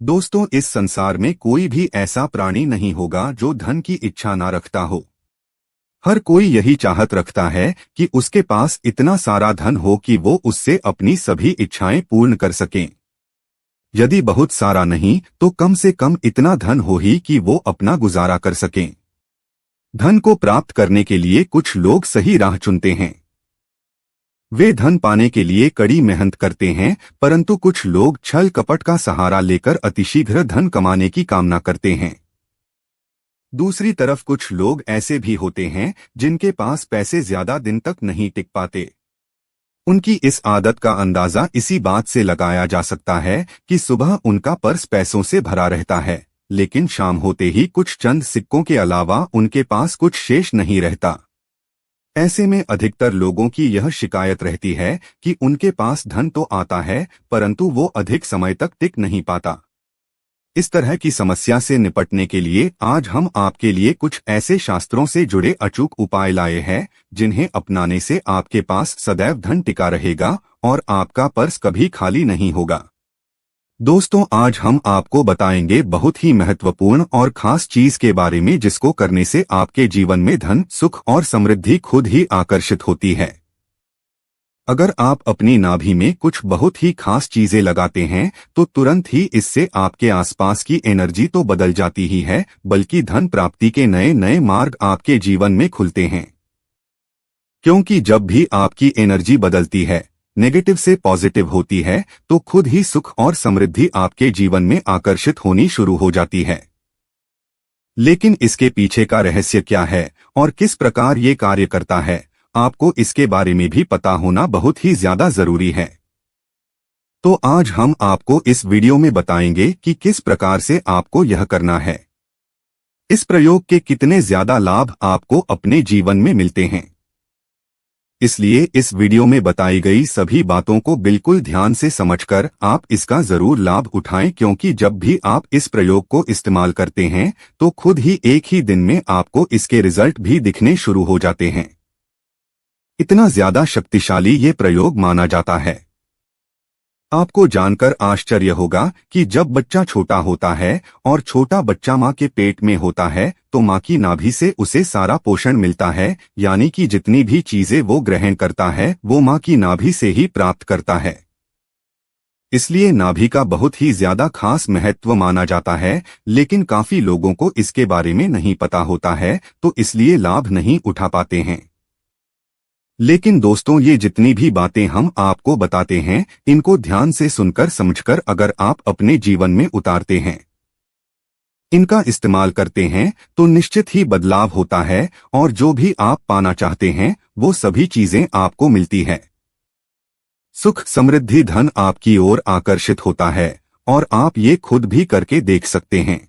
दोस्तों, इस संसार में कोई भी ऐसा प्राणी नहीं होगा जो धन की इच्छा ना रखता हो। हर कोई यही चाहत रखता है कि उसके पास इतना सारा धन हो कि वो उससे अपनी सभी इच्छाएं पूर्ण कर सकें। यदि बहुत सारा नहीं तो कम से कम इतना धन हो ही कि वो अपना गुजारा कर सकें। धन को प्राप्त करने के लिए कुछ लोग सही राह चुनते हैं। वे धन पाने के लिए कड़ी मेहनत करते हैं, परंतु कुछ लोग छल कपट का सहारा लेकर अतिशीघ्र धन कमाने की कामना करते हैं। दूसरी तरफ कुछ लोग ऐसे भी होते हैं जिनके पास पैसे ज्यादा दिन तक नहीं टिक पाते। उनकी इस आदत का अंदाजा इसी बात से लगाया जा सकता है कि सुबह उनका पर्स पैसों से भरा रहता है, लेकिन शाम होते ही कुछ चंद सिक्कों के अलावा उनके पास कुछ शेष नहीं रहता। ऐसे में अधिकतर लोगों की यह शिकायत रहती है कि उनके पास धन तो आता है, परंतु वो अधिक समय तक टिक नहीं पाता। इस तरह की समस्या से निपटने के लिए आज हम आपके लिए कुछ ऐसे शास्त्रों से जुड़े अचूक उपाय लाए हैं, जिन्हें अपनाने से आपके पास सदैव धन टिका रहेगा और आपका पर्स कभी खाली नहीं होगा। दोस्तों, आज हम आपको बताएंगे बहुत ही महत्वपूर्ण और खास चीज के बारे में, जिसको करने से आपके जीवन में धन, सुख और समृद्धि खुद ही आकर्षित होती है। अगर आप अपनी नाभि में कुछ बहुत ही खास चीजें लगाते हैं तो तुरंत ही इससे आपके आसपास की एनर्जी तो बदल जाती ही है, बल्कि धन प्राप्ति के नए नए मार्ग आपके जीवन में खुलते हैं। क्योंकि जब भी आपकी एनर्जी बदलती है, नेगेटिव से पॉजिटिव होती है, तो खुद ही सुख और समृद्धि आपके जीवन में आकर्षित होनी शुरू हो जाती है। लेकिन इसके पीछे का रहस्य क्या है और किस प्रकार ये कार्य करता है, आपको इसके बारे में भी पता होना बहुत ही ज्यादा जरूरी है। तो आज हम आपको इस वीडियो में बताएंगे कि किस प्रकार से आपको यह करना है। इस प्रयोग के कितने ज्यादा लाभ आपको अपने जीवन में मिलते हैं। इसलिए इस वीडियो में बताई गई सभी बातों को बिल्कुल ध्यान से समझकर आप इसका जरूर लाभ उठाएं, क्योंकि जब भी आप इस प्रयोग को इस्तेमाल करते हैं तो खुद ही एक ही दिन में आपको इसके रिजल्ट भी दिखने शुरू हो जाते हैं। इतना ज्यादा शक्तिशाली ये प्रयोग माना जाता है। आपको जानकर आश्चर्य होगा कि जब बच्चा छोटा होता है और छोटा बच्चा माँ के पेट में होता है तो माँ की नाभि से उसे सारा पोषण मिलता है, यानी कि जितनी भी चीजें वो ग्रहण करता है वो माँ की नाभि से ही प्राप्त करता है। इसलिए नाभि का बहुत ही ज्यादा खास महत्व माना जाता है, लेकिन काफी लोगों को इसके बारे में नहीं पता होता है, तो इसलिए लाभ नहीं उठा पाते हैं। लेकिन दोस्तों, ये जितनी भी बातें हम आपको बताते हैं, इनको ध्यान से सुनकर समझकर अगर आप अपने जीवन में उतारते हैं, इनका इस्तेमाल करते हैं, तो निश्चित ही बदलाव होता है और जो भी आप पाना चाहते हैं वो सभी चीजें आपको मिलती है। सुख, समृद्धि, धन आपकी ओर आकर्षित होता है और आप ये खुद भी करके देख सकते हैं।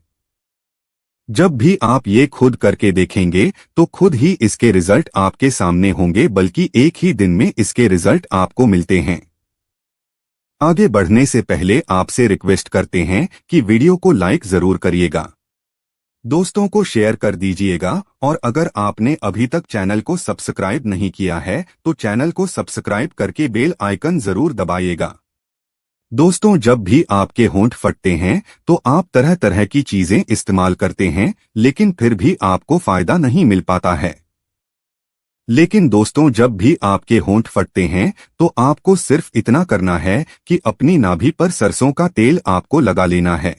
जब भी आप ये खुद करके देखेंगे तो खुद ही इसके रिजल्ट आपके सामने होंगे, बल्कि एक ही दिन में इसके रिजल्ट आपको मिलते हैं। आगे बढ़ने से पहले आपसे रिक्वेस्ट करते हैं कि वीडियो को लाइक जरूर करिएगा, दोस्तों को शेयर कर दीजिएगा, और अगर आपने अभी तक चैनल को सब्सक्राइब नहीं किया है तो चैनल को सब्सक्राइब करके बेल आइकन जरूर दबाइएगा। दोस्तों, जब भी आपके होंठ फटते हैं तो आप तरह तरह की चीजें इस्तेमाल करते हैं, लेकिन फिर भी आपको फायदा नहीं मिल पाता है। लेकिन दोस्तों, जब भी आपके होंठ फटते हैं तो आपको सिर्फ इतना करना है कि अपनी नाभि पर सरसों का तेल आपको लगा लेना है।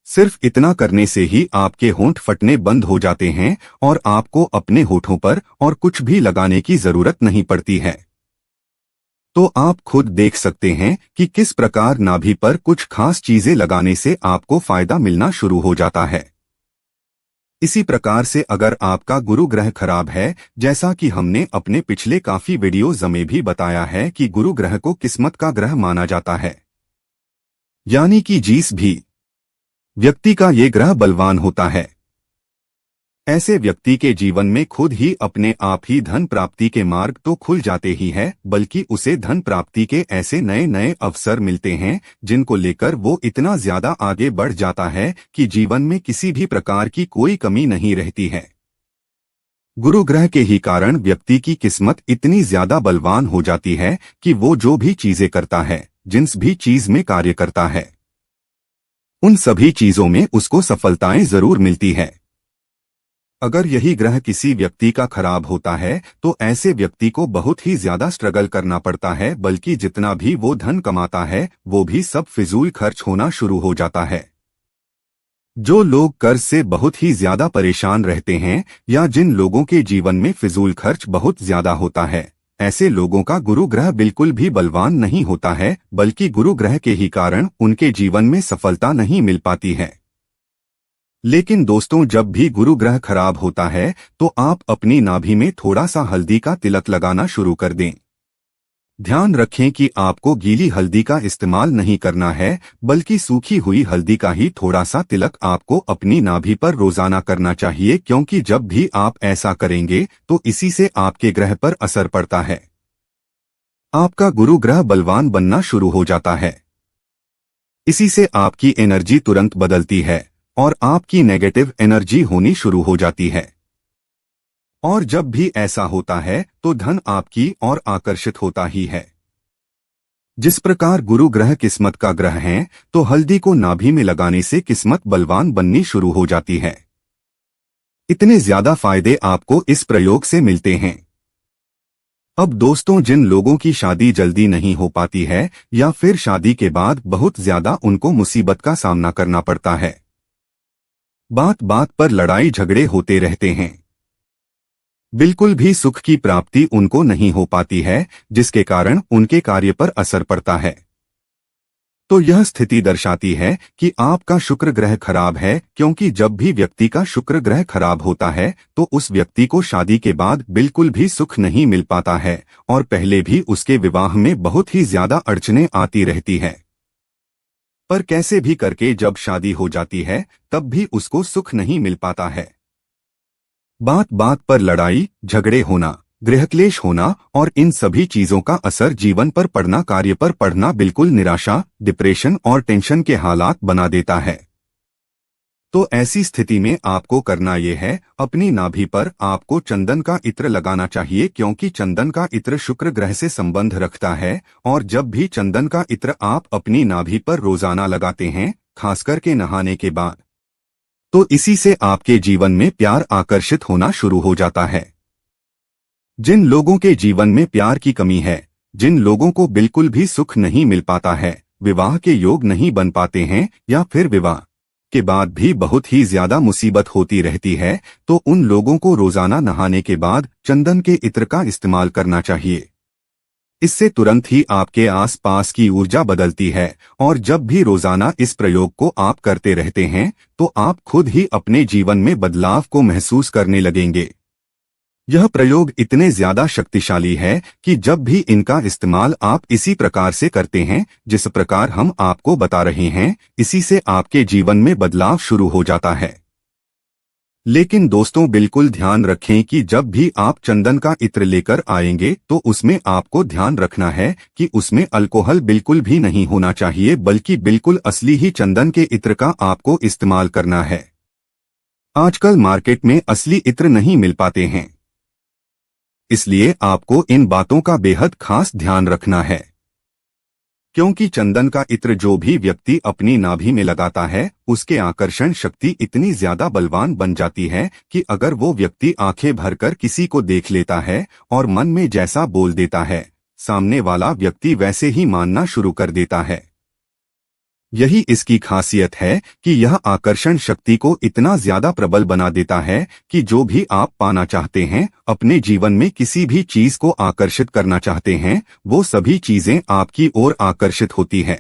सिर्फ इतना करने से ही आपके होंठ फटने बंद हो जाते हैं और आपको अपने होठों पर और कुछ भी लगाने की जरूरत नहीं पड़ती है। तो आप खुद देख सकते हैं कि किस प्रकार नाभि पर कुछ खास चीजें लगाने से आपको फायदा मिलना शुरू हो जाता है। इसी प्रकार से अगर आपका गुरु ग्रह खराब है, जैसा कि हमने अपने पिछले काफी वीडियोज में भी बताया है कि गुरु ग्रह को किस्मत का ग्रह माना जाता है, यानी कि जिस भी व्यक्ति का ये ग्रह बलवान होता है, ऐसे व्यक्ति के जीवन में खुद ही अपने आप ही धन प्राप्ति के मार्ग तो खुल जाते ही है, बल्कि उसे धन प्राप्ति के ऐसे नए नए अवसर मिलते हैं जिनको लेकर वो इतना ज्यादा आगे बढ़ जाता है कि जीवन में किसी भी प्रकार की कोई कमी नहीं रहती है। गुरु ग्रह के ही कारण व्यक्ति की किस्मत इतनी ज्यादा बलवान हो जाती है कि वो जो भी चीजें करता है, जिस भी चीज में कार्य करता है, उन सभी चीजों में उसको सफलताएं जरूर मिलती है। अगर यही ग्रह किसी व्यक्ति का खराब होता है तो ऐसे व्यक्ति को बहुत ही ज्यादा स्ट्रगल करना पड़ता है, बल्कि जितना भी वो धन कमाता है वो भी सब फिजूल खर्च होना शुरू हो जाता है। जो लोग कर्ज से बहुत ही ज्यादा परेशान रहते हैं या जिन लोगों के जीवन में फिजूल खर्च बहुत ज्यादा होता है, ऐसे लोगों का गुरु ग्रह बिल्कुल भी बलवान नहीं होता है, बल्कि गुरु ग्रह के ही कारण उनके जीवन में सफलता नहीं मिल पाती है। लेकिन दोस्तों, जब भी गुरु ग्रह खराब होता है तो आप अपनी नाभि में थोड़ा सा हल्दी का तिलक लगाना शुरू कर दें। ध्यान रखें कि आपको गीली हल्दी का इस्तेमाल नहीं करना है, बल्कि सूखी हुई हल्दी का ही थोड़ा सा तिलक आपको अपनी नाभि पर रोजाना करना चाहिए, क्योंकि जब भी आप ऐसा करेंगे तो इसी से आपके ग्रह पर असर पड़ता है। आपका गुरु ग्रह बलवान बनना शुरू हो जाता है। इसी से आपकी एनर्जी तुरंत बदलती है और आपकी नेगेटिव एनर्जी होनी शुरू हो जाती है। और जब भी ऐसा होता है तो धन आपकी ओर आकर्षित होता ही है। जिस प्रकार गुरु ग्रह किस्मत का ग्रह है, तो हल्दी को नाभि में लगाने से किस्मत बलवान बननी शुरू हो जाती है। इतने ज्यादा फायदे आपको इस प्रयोग से मिलते हैं। अब दोस्तों, जिन लोगों की शादी जल्दी नहीं हो पाती है या फिर शादी के बाद बहुत ज्यादा उनको मुसीबत का सामना करना पड़ता है, बात बात पर लड़ाई झगड़े होते रहते हैं, बिल्कुल भी सुख की प्राप्ति उनको नहीं हो पाती है, जिसके कारण उनके कार्य पर असर पड़ता है, तो यह स्थिति दर्शाती है कि आपका शुक्र ग्रह खराब है। क्योंकि जब भी व्यक्ति का शुक्र ग्रह खराब होता है तो उस व्यक्ति को शादी के बाद बिल्कुल भी सुख नहीं मिल पाता है और पहले भी उसके विवाह में बहुत ही ज्यादा अड़चनें आती रहती है। पर कैसे भी करके जब शादी हो जाती है तब भी उसको सुख नहीं मिल पाता है। बात बात पर लड़ाई झगड़े होना, गृहक्लेश होना और इन सभी चीजों का असर जीवन पर पड़ना, कार्य पर पड़ना बिल्कुल निराशा, डिप्रेशन और टेंशन के हालात बना देता है। तो ऐसी स्थिति में आपको करना यह है, अपनी नाभि पर आपको चंदन का इत्र लगाना चाहिए, क्योंकि चंदन का इत्र शुक्र ग्रह से संबंध रखता है। और जब भी चंदन का इत्र आप अपनी नाभि पर रोजाना लगाते हैं, खासकर के नहाने के बाद, तो इसी से आपके जीवन में प्यार आकर्षित होना शुरू हो जाता है। जिन लोगों के जीवन में प्यार की कमी है, जिन लोगों को बिल्कुल भी सुख नहीं मिल पाता है, विवाह के योग नहीं बन पाते हैं या फिर विवाह के बाद भी बहुत ही ज्यादा मुसीबत होती रहती है, तो उन लोगों को रोजाना नहाने के बाद चंदन के इत्र का इस्तेमाल करना चाहिए। इससे तुरंत ही आपके आसपास की ऊर्जा बदलती है और जब भी रोजाना इस प्रयोग को आप करते रहते हैं तो आप खुद ही अपने जीवन में बदलाव को महसूस करने लगेंगे। यह प्रयोग इतने ज्यादा शक्तिशाली है कि जब भी इनका इस्तेमाल आप इसी प्रकार से करते हैं जिस प्रकार हम आपको बता रहे हैं, इसी से आपके जीवन में बदलाव शुरू हो जाता है। लेकिन दोस्तों, बिल्कुल ध्यान रखें कि जब भी आप चंदन का इत्र लेकर आएंगे तो उसमें आपको ध्यान रखना है कि उसमें अल्कोहल बिल्कुल भी नहीं होना चाहिए, बल्कि बिल्कुल असली ही चंदन के इत्र का आपको इस्तेमाल करना है। आजकल मार्केट में असली इत्र नहीं मिल पाते हैं, इसलिए आपको इन बातों का बेहद खास ध्यान रखना है। क्योंकि चंदन का इत्र जो भी व्यक्ति अपनी नाभि में लगाता है, उसके आकर्षण शक्ति इतनी ज्यादा बलवान बन जाती है कि अगर वो व्यक्ति आंखें भरकर किसी को देख लेता है और मन में जैसा बोल देता है, सामने वाला व्यक्ति वैसे ही मानना शुरू कर देता है। यही इसकी खासियत है कि यह आकर्षण शक्ति को इतना ज्यादा प्रबल बना देता है कि जो भी आप पाना चाहते हैं, अपने जीवन में किसी भी चीज को आकर्षित करना चाहते हैं, वो सभी चीजें आपकी ओर आकर्षित होती है।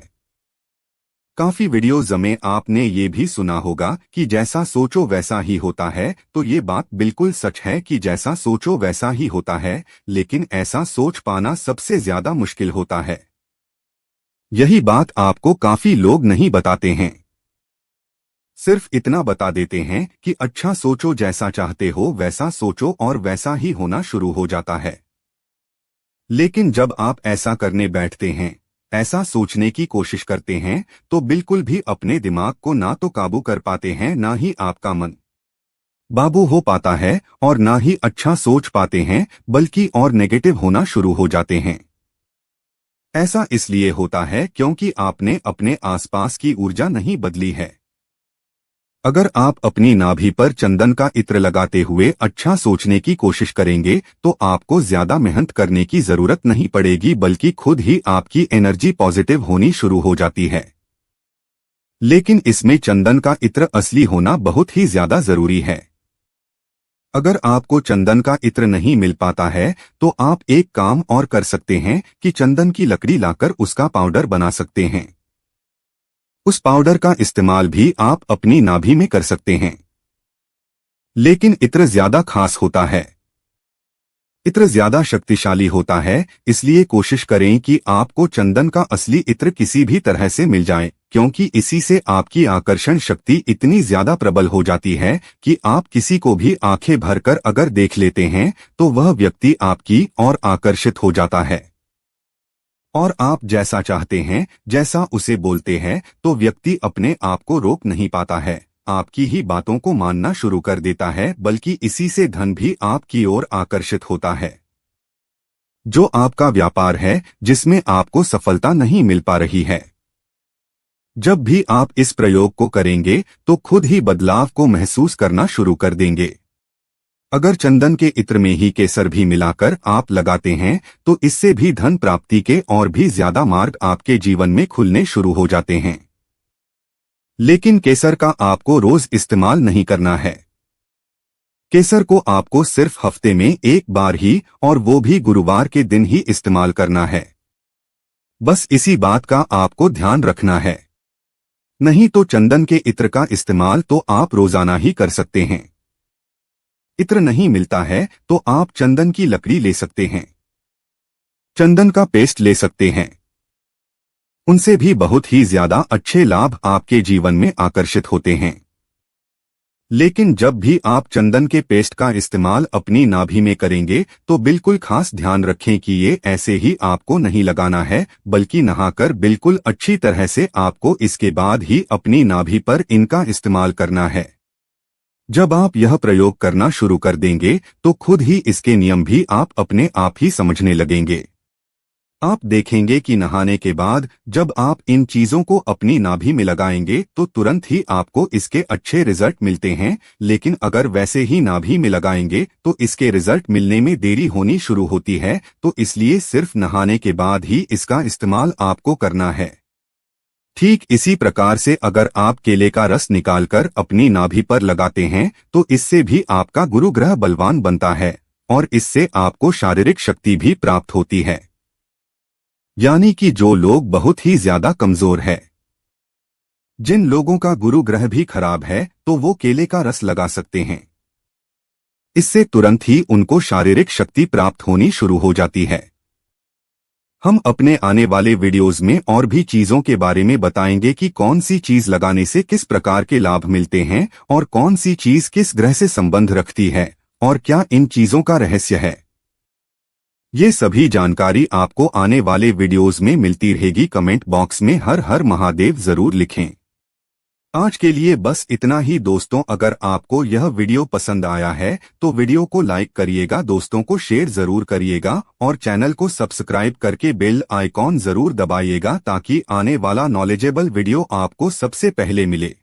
काफी वीडियोज में आपने ये भी सुना होगा कि जैसा सोचो वैसा ही होता है, तो ये बात बिल्कुल सच है कि जैसा सोचो वैसा ही होता है, लेकिन ऐसा सोच पाना सबसे ज्यादा मुश्किल होता है। यही बात आपको काफी लोग नहीं बताते हैं, सिर्फ इतना बता देते हैं कि अच्छा सोचो, जैसा चाहते हो वैसा सोचो और वैसा ही होना शुरू हो जाता है। लेकिन जब आप ऐसा करने बैठते हैं, ऐसा सोचने की कोशिश करते हैं, तो बिल्कुल भी अपने दिमाग को ना तो काबू कर पाते हैं, ना ही आपका मन बाबू हो पाता है और ना ही अच्छा सोच पाते हैं, बल्कि और नेगेटिव होना शुरू हो जाते हैं। ऐसा इसलिए होता है क्योंकि आपने अपने आसपास की ऊर्जा नहीं बदली है। अगर आप अपनी नाभि पर चंदन का इत्र लगाते हुए अच्छा सोचने की कोशिश करेंगे तो आपको ज्यादा मेहनत करने की जरूरत नहीं पड़ेगी, बल्कि खुद ही आपकी एनर्जी पॉजिटिव होनी शुरू हो जाती है। लेकिन इसमें चंदन का इत्र असली होना बहुत ही ज्यादा जरूरी है। अगर आपको चंदन का इत्र नहीं मिल पाता है तो आप एक काम और कर सकते हैं कि चंदन की लकड़ी लाकर उसका पाउडर बना सकते हैं। उस पाउडर का इस्तेमाल भी आप अपनी नाभि में कर सकते हैं। लेकिन इत्र ज्यादा खास होता है, इत्र ज्यादा शक्तिशाली होता है, इसलिए कोशिश करें कि आपको चंदन का असली इत्र किसी भी तरह से मिल जाए, क्योंकि इसी से आपकी आकर्षण शक्ति इतनी ज्यादा प्रबल हो जाती है कि आप किसी को भी आंखें भरकर अगर देख लेते हैं तो वह व्यक्ति आपकी ओर आकर्षित हो जाता है और आप जैसा चाहते हैं, जैसा उसे बोलते हैं, तो व्यक्ति अपने आप को रोक नहीं पाता है, आपकी ही बातों को मानना शुरू कर देता है, बल्कि इसी से धन भी आपकी ओर आकर्षित होता है। जो आपका व्यापार है जिसमें आपको सफलता नहीं मिल पा रही है, जब भी आप इस प्रयोग को करेंगे तो खुद ही बदलाव को महसूस करना शुरू कर देंगे। अगर चंदन के इत्र में ही केसर भी मिलाकर आप लगाते हैं तो इससे भी धन प्राप्ति के और भी ज्यादा मार्ग आपके जीवन में खुलने शुरू हो जाते हैं। लेकिन केसर का आपको रोज इस्तेमाल नहीं करना है। केसर को आपको सिर्फ हफ्ते में एक बार ही, और वो भी गुरुवार के दिन ही इस्तेमाल करना है। बस इसी बात का आपको ध्यान रखना है। नहीं तो चंदन के इत्र का इस्तेमाल तो आप रोजाना ही कर सकते हैं। इत्र नहीं मिलता है तो आप चंदन की लकड़ी ले सकते हैं, चंदन का पेस्ट ले सकते हैं। उनसे भी बहुत ही ज्यादा अच्छे लाभ आपके जीवन में आकर्षित होते हैं। लेकिन जब भी आप चंदन के पेस्ट का इस्तेमाल अपनी नाभि में करेंगे तो बिल्कुल खास ध्यान रखें कि ये ऐसे ही आपको नहीं लगाना है, बल्कि नहाकर बिल्कुल अच्छी तरह से आपको इसके बाद ही अपनी नाभि पर इनका इस्तेमाल करना है। जब आप यह प्रयोग करना शुरू कर देंगे तो खुद ही इसके नियम भी आप अपने आप ही समझने लगेंगे। आप देखेंगे कि नहाने के बाद जब आप इन चीजों को अपनी नाभि में लगाएंगे तो तुरंत ही आपको इसके अच्छे रिजल्ट मिलते हैं, लेकिन अगर वैसे ही नाभि में लगाएंगे तो इसके रिजल्ट मिलने में देरी होनी शुरू होती है। तो इसलिए सिर्फ नहाने के बाद ही इसका इस्तेमाल आपको करना है। ठीक इसी प्रकार से अगर आप केले का रस निकालकर अपनी नाभि पर लगाते हैं तो इससे भी आपका गुरु ग्रह बलवान बनता है और इससे आपको शारीरिक शक्ति भी प्राप्त होती है। यानी कि जो लोग बहुत ही ज्यादा कमजोर है, जिन लोगों का गुरु ग्रह भी खराब है, तो वो केले का रस लगा सकते हैं। इससे तुरंत ही उनको शारीरिक शक्ति प्राप्त होनी शुरू हो जाती है। हम अपने आने वाले वीडियोस में और भी चीजों के बारे में बताएंगे कि कौन सी चीज लगाने से किस प्रकार के लाभ मिलते हैं और कौन सी चीज किस ग्रह से संबंध रखती है और क्या इन चीजों का रहस्य है। ये सभी जानकारी आपको आने वाले वीडियोस में मिलती रहेगी। कमेंट बॉक्स में हर हर महादेव जरूर लिखें। आज के लिए बस इतना ही दोस्तों। अगर आपको यह वीडियो पसंद आया है तो वीडियो को लाइक करिएगा, दोस्तों को शेयर जरूर करिएगा और चैनल को सब्सक्राइब करके बेल आइकॉन जरूर दबाइएगा ताकि आने वाला नॉलेजेबल वीडियो आपको सबसे पहले मिले।